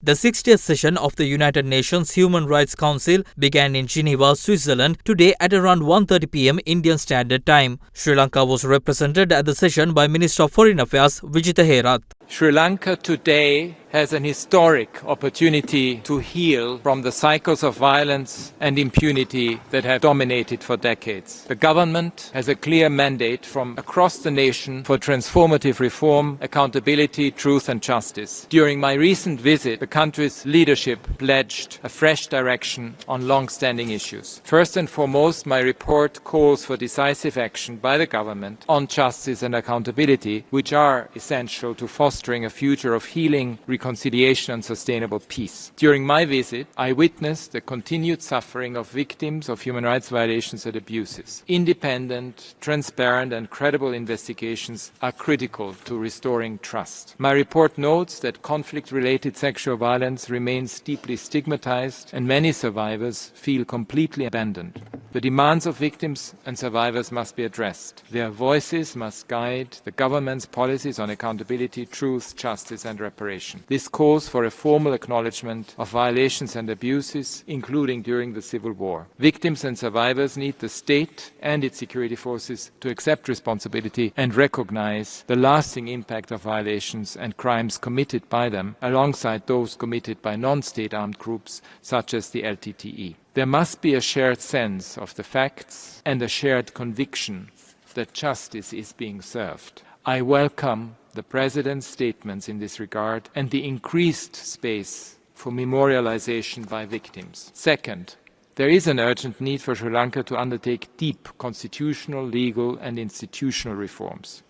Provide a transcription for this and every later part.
The 60th session of the United Nations Human Rights Council began in Geneva, Switzerland today at around 1:30 p.m. Indian Standard Time. Sri Lanka was represented at the session by Minister of Foreign Affairs Vijitha Herath. Sri Lanka today has an historic opportunity to heal from the cycles of violence and impunity that have dominated for decades. The government has a clear mandate from across the nation for transformative reform, accountability, truth and justice. During my recent visit, the country's leadership pledged a fresh direction on long-standing issues. First and foremost, my report calls for decisive action by the government on justice and accountability, which are essential to fostering a future of healing, reconciliation and sustainable peace. During my visit, I witnessed the continued suffering of victims of human rights violations and abuses. Independent, transparent and credible investigations are critical to restoring trust. My report notes that conflict-related sexual violence remains deeply stigmatized and many survivors feel completely abandoned. The demands of victims and survivors must be addressed. Their voices must guide the government's policies on accountability, truth, justice and reparation. This calls for a formal acknowledgement of violations and abuses, including during the civil war. Victims and survivors need the state and its security forces to accept responsibility and recognize the lasting impact of violations and crimes committed by them, alongside those committed by non-state armed groups such as the LTTE. There must be a shared sense of the facts and a shared conviction that justice is being served. I welcome the President's statements in this regard and the increased space for memorialization by victims. Second, there is an urgent need for Sri Lanka to undertake deep constitutional, legal and institutional reforms.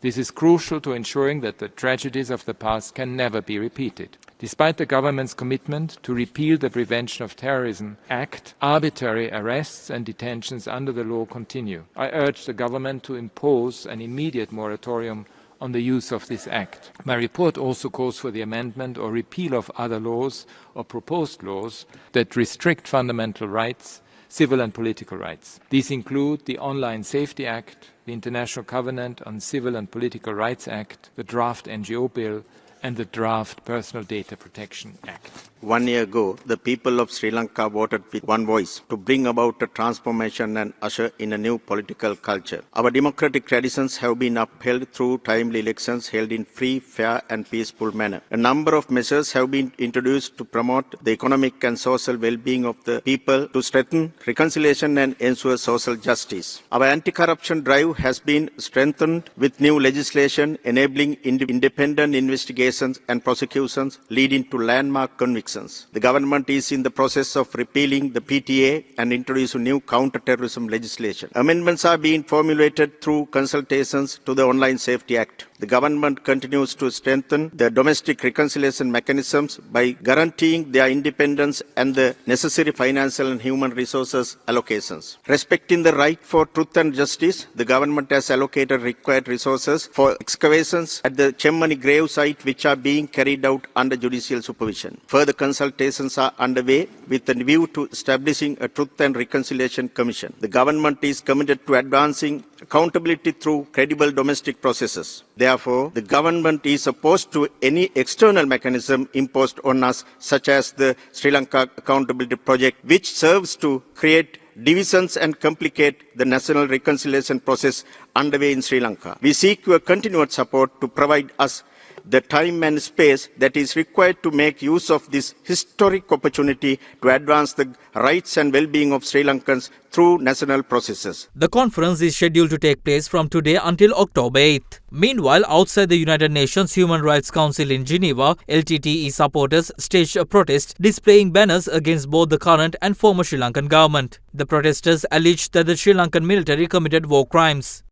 This is crucial to ensuring that the tragedies of the past can never be repeated. Despite the government's commitment to repeal the Prevention of Terrorism Act, arbitrary arrests and detentions under the law continue. I urge the government to impose an immediate moratorium on the use of this act. My report also calls for the amendment or repeal of other laws or proposed laws that restrict fundamental rights, civil and political rights. These include the Online Safety Act, the International Covenant on Civil and Political Rights Act, the draft NGO Bill, and the draft Personal Data Protection Act. 1 year ago, the people of Sri Lanka voted with one voice to bring about a transformation and usher in a new political culture. Our democratic traditions have been upheld through timely elections held in free, fair and peaceful manner. A number of measures have been introduced to promote the economic and social well-being of the people, to strengthen reconciliation and ensure social justice. Our anti-corruption drive has been strengthened with new legislation enabling independent investigations and prosecutions, leading to landmark convictions. The government is in the process of repealing the PTA and introducing new counter-terrorism legislation. Amendments are being formulated through consultations to the Online Safety Act. The government continues to strengthen the domestic reconciliation mechanisms by guaranteeing their independence and the necessary financial and human resources allocations. Respecting the right for truth and justice, the government has allocated required resources for excavations at the Chemmani grave site, which are being carried out under judicial supervision. Further consultations are underway with a view to establishing a Truth and Reconciliation Commission. The government is committed to advancing accountability through credible domestic processes. Therefore, the government is opposed to any external mechanism imposed on us, such as the Sri Lanka Accountability Project, which serves to create divisions and complicate the national reconciliation process underway in Sri Lanka. We seek your continued support to provide us the time and space that is required to make use of this historic opportunity to advance the rights and well-being of Sri Lankans through national processes. The conference is scheduled to take place from today until October 8th. Meanwhile, outside the United Nations Human Rights Council in Geneva, LTTE supporters staged a protest displaying banners against both the current and former Sri Lankan government. The protesters alleged that the Sri Lankan military committed war crimes.